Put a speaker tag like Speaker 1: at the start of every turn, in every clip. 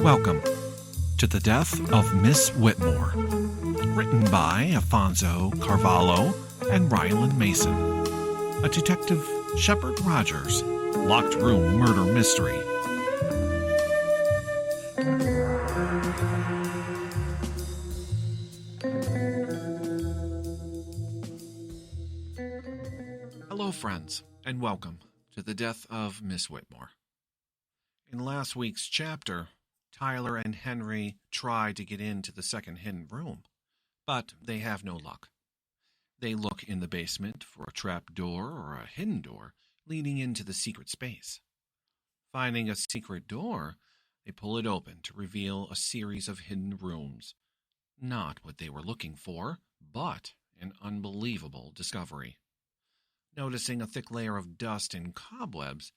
Speaker 1: Welcome to The Death of Miss Whitmore, written by Afonso Carvalho and Ryland Mason. A Detective Shepard Rogers locked room murder mystery. Hello, friends, and welcome to The Death of Miss Whitmore. In last week's chapter, Tyler and Henry try to get into the second hidden room, but they have no luck. They look in the basement for a trap door or a hidden door leading into the secret space. Finding a secret door, they pull it open to reveal a series of hidden rooms. Not what they were looking for, but an unbelievable discovery. Noticing a thick layer of dust and cobwebs,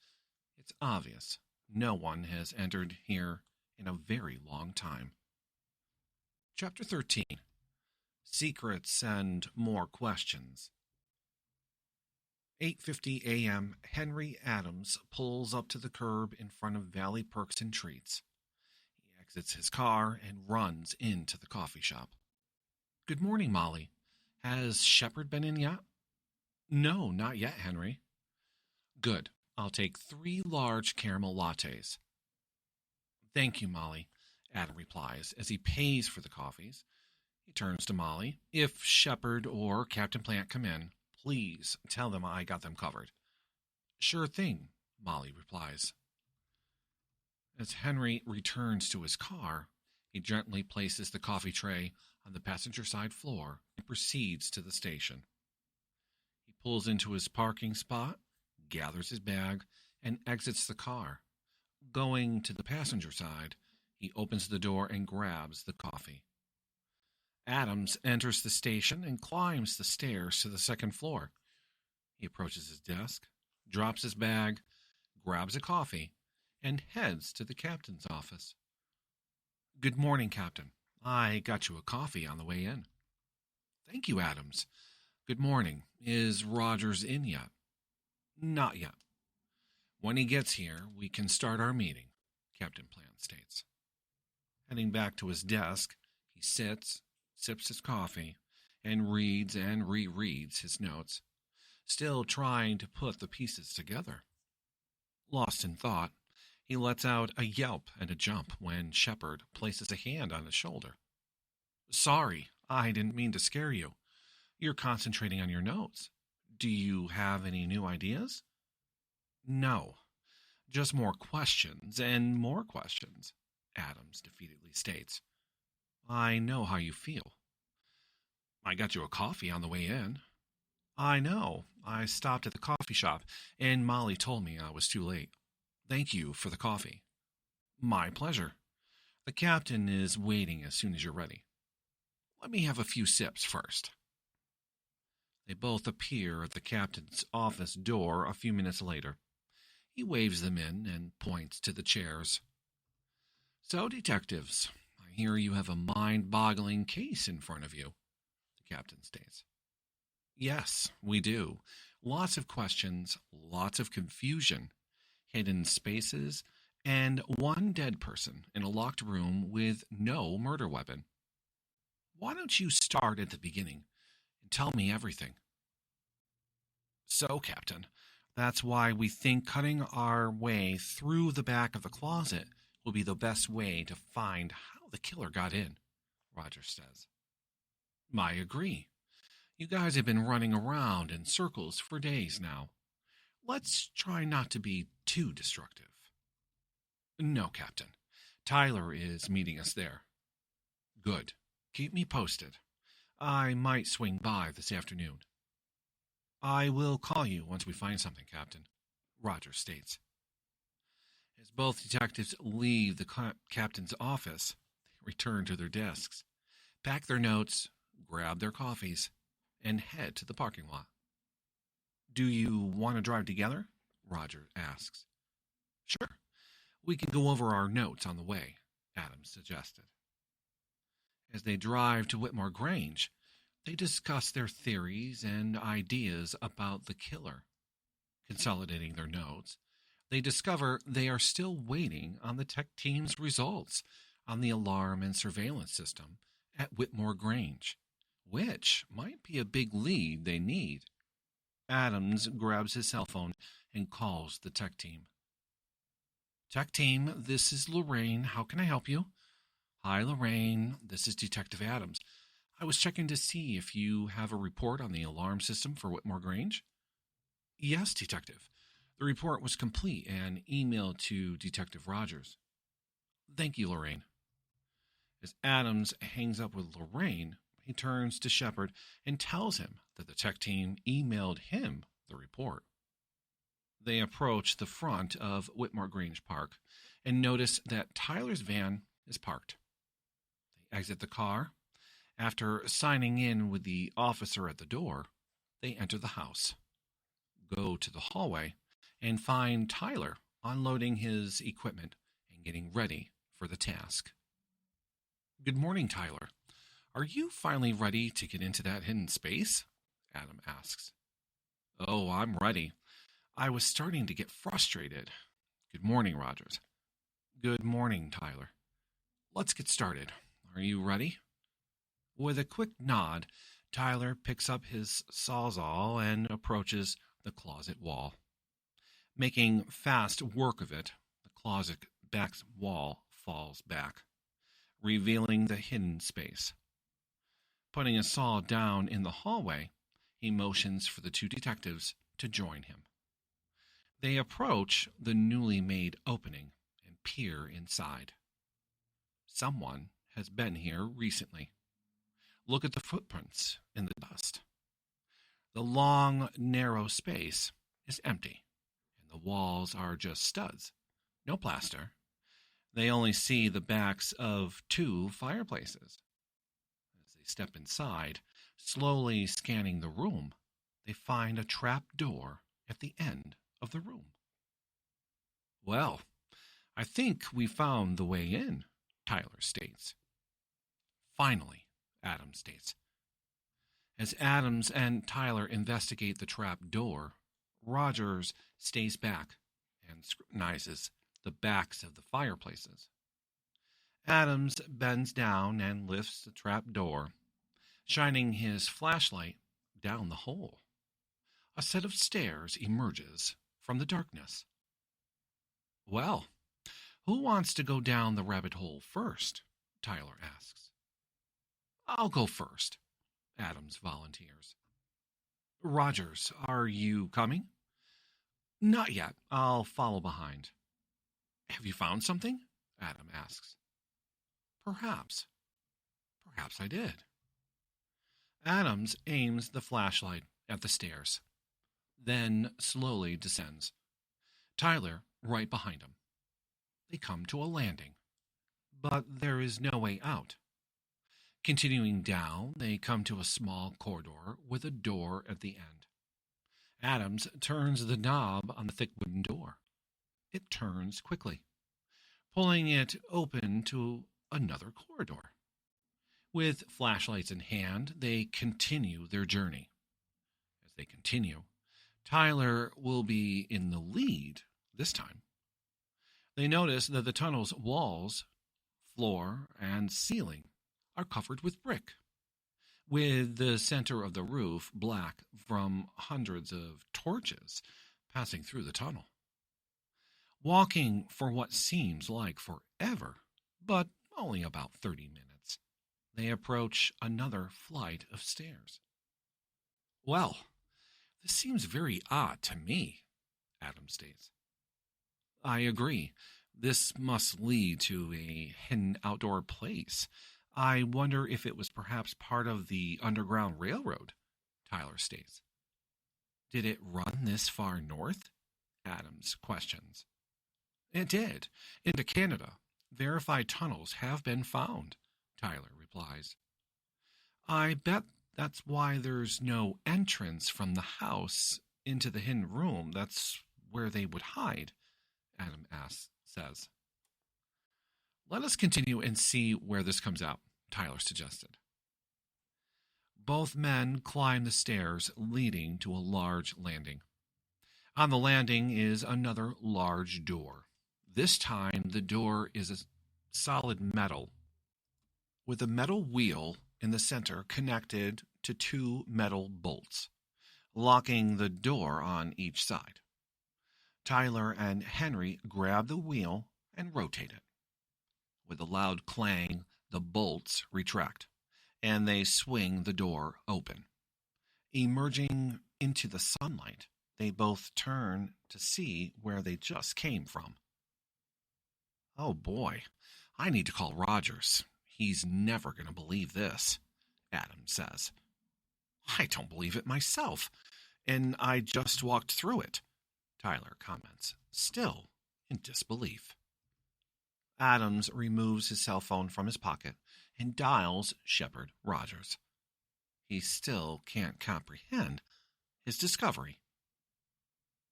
Speaker 1: it's obvious no one has entered here in a very long time. Chapter 13. Secrets and More Questions. 8:50 a.m., Henry Adams pulls up to the curb in front of Valley Perks and Treats. He exits his car and runs into the coffee shop. Good morning, Molly. Has Shepard been in yet? No, not yet, Henry. Good. I'll take 3 large caramel lattes. Thank you, Molly, Adam replies as he pays for the coffees. He turns to Molly. If Shepard or Captain Plant come in, please tell them I got them covered. Sure thing, Molly replies. As Henry returns to his car, he gently places the coffee tray on the passenger side floor and proceeds to the station. He pulls into his parking spot, gathers his bag, and exits the car. Going to the passenger side, he opens the door and grabs the coffee. Adams enters the station and climbs the stairs to the second floor. He approaches his desk, drops his bag, grabs a coffee, and heads to the captain's office. Good morning, Captain. I got you a coffee on the way in. Thank you, Adams. Good morning. Is Rogers in yet? Not yet. When he gets here, we can start our meeting, Captain Plant states. Heading back to his desk, he sits, sips his coffee, and reads and rereads his notes, still trying to put the pieces together. Lost in thought, he lets out a yelp and a jump when Shepard places a hand on his shoulder. Sorry, I didn't mean to scare you. You're concentrating on your notes. Do you have any new ideas? No, just more questions and more questions, Adams defeatedly states. I know how you feel. I got you a coffee on the way in. I know. I stopped at the coffee shop, and Molly told me I was too late. Thank you for the coffee. My pleasure. The captain is waiting as soon as you're ready. Let me have a few sips first. They both appear at the captain's office door a few minutes later. He waves them in and points to the chairs. So, detectives, I hear you have a mind-boggling case in front of you, the captain states. Yes, we do. Lots of questions, lots of confusion, hidden spaces, and one dead person in a locked room with no murder weapon. Why don't you start at the beginning and tell me everything? So, Captain, that's why we think cutting our way through the back of the closet will be the best way to find how the killer got in, Rogers says. I agree. You guys have been running around in circles for days now. Let's try not to be too destructive. No, Captain. Tyler is meeting us there. Good. Keep me posted. I might swing by this afternoon. I will call you once we find something, Captain, Rogers states. As both detectives leave the captain's office, they return to their desks, pack their notes, grab their coffees, and head to the parking lot. Do you want to drive together? Roger asks. Sure. We can go over our notes on the way, Adams suggested. As they drive to Whitmore Grange, they discuss their theories and ideas about the killer. Consolidating their notes, They discover they are still waiting on the tech team's results on the alarm and surveillance system at Whitmore Grange, which might be a big lead they need. Adams grabs his cell phone and calls the tech team. Tech team, this is Lorraine. How can I help you? Hi, Lorraine. This is Detective Adams. I was checking to see if you have a report on the alarm system for Whitmore Grange. Yes, Detective. The report was complete and emailed to Detective Rogers. Thank you, Lorraine. As Adams hangs up with Lorraine, he turns to Shepard and tells him that the tech team emailed him the report. They approach the front of Whitmore Grange Park and notice that Tyler's van is parked. They exit the car. After signing in with the officer at the door, they enter the house, go to the hallway, and find Tyler unloading his equipment and getting ready for the task. Good morning, Tyler. Are you finally ready to get into that hidden space? Adam asks. Oh, I'm ready. I was starting to get frustrated. Good morning, Rogers. Good morning, Tyler. Let's get started. Are you ready? With a quick nod, Tyler picks up his sawzall and approaches the closet wall. Making fast work of it, the closet back wall falls back, revealing the hidden space. Putting his saw down in the hallway, he motions for the two detectives to join him. They approach the newly made opening and peer inside. Someone has been here recently. Look at the footprints in the dust. The long, narrow space is empty, and the walls are just studs, no plaster. They only see the backs of two fireplaces. As they step inside, slowly scanning the room, they find a trap door at the end of the room. Well, I think we found the way in, Tyler states. Finally, Adams states. As Adams and Tyler investigate the trap door, Rogers stays back and scrutinizes the backs of the fireplaces. Adams bends down and lifts the trap door, shining his flashlight down the hole. A set of stairs emerges from the darkness. Well, who wants to go down the rabbit hole first? Tyler asks. I'll go first, Adams volunteers. Rogers, are you coming? Not yet. I'll follow behind. Have you found something? Adam asks. Perhaps. Perhaps I did. Adams aims the flashlight at the stairs, then slowly descends. Tyler right behind him. They come to a landing, but there is no way out. Continuing down, they come to a small corridor with a door at the end. Adams turns the knob on the thick wooden door. It turns quickly, pulling it open to another corridor. With flashlights in hand, they continue their journey. As they continue, Tyler will be in the lead this time. They notice that the tunnel's walls, floor, and ceiling are covered with brick, with the center of the roof black from hundreds of torches passing through the tunnel. Walking for what seems like forever, but only about 30 minutes, they approach another flight of stairs. Well, this seems very odd to me, Adam states. I agree. This must lead to a hidden outdoor place. I wonder if it was perhaps part of the Underground Railroad, Tyler states. Did it run this far north? Adams questions. It did. Into Canada. Verified tunnels have been found, Tyler replies. I bet that's why there's no entrance from the house into the hidden room. That's where they would hide, Adam says. Let us continue and see where this comes out, Tyler suggested. Both men climb the stairs leading to a large landing. On the landing is another large door. This time, the door is a solid metal with a metal wheel in the center connected to two metal bolts, locking the door on each side. Tyler and Henry grab the wheel and rotate it. With a loud clang, the bolts retract, and they swing the door open. Emerging into the sunlight, they both turn to see where they just came from. Oh boy, I need to call Rogers. He's never going to believe this, Adam says. I don't believe it myself, and I just walked through it, Tyler comments, still in disbelief. Adams removes his cell phone from his pocket and dials Shepard Rogers. He still can't comprehend his discovery.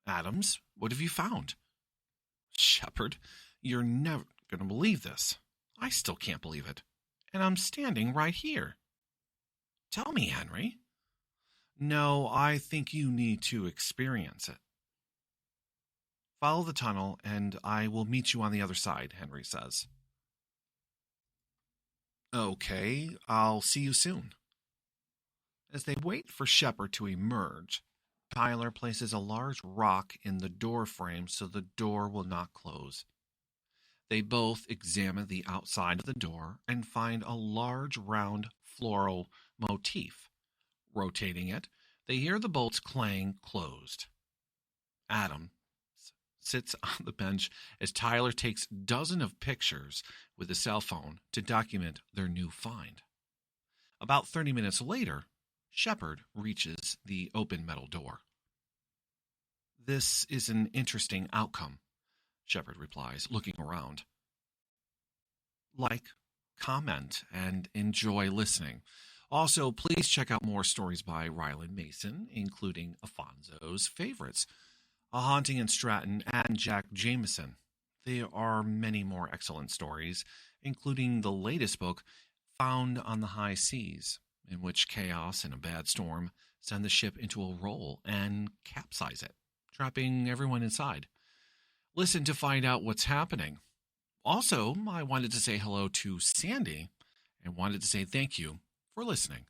Speaker 1: Adams, what have you found? Shepard, you're never going to believe this. I still can't believe it. And I'm standing right here. Tell me, Henry. No, I think you need to experience it. Follow the tunnel, and I will meet you on the other side, Henry says. Okay, I'll see you soon. As they wait for Shepard to emerge, Tyler places a large rock in the door frame so the door will not close. They both examine the outside of the door and find a large round floral motif. Rotating it, they hear the bolts clang closed. Adam sits on the bench as Tyler takes dozens of pictures with a cell phone to document their new find. About 30 minutes later, Shepard reaches the open metal door. This is an interesting outcome, Shepard replies, looking around. Like, comment, and enjoy listening. Also, please check out more stories by Ryland Mason, including Afonso's Favorites, A Haunting in Stratton, and Jack Jameson. There are many more excellent stories, including the latest book, Found on the High Seas, in which chaos and a bad storm send the ship into a roll and capsize it, trapping everyone inside. Listen to find out what's happening. Also, I wanted to say hello to Sandy and wanted to say thank you for listening.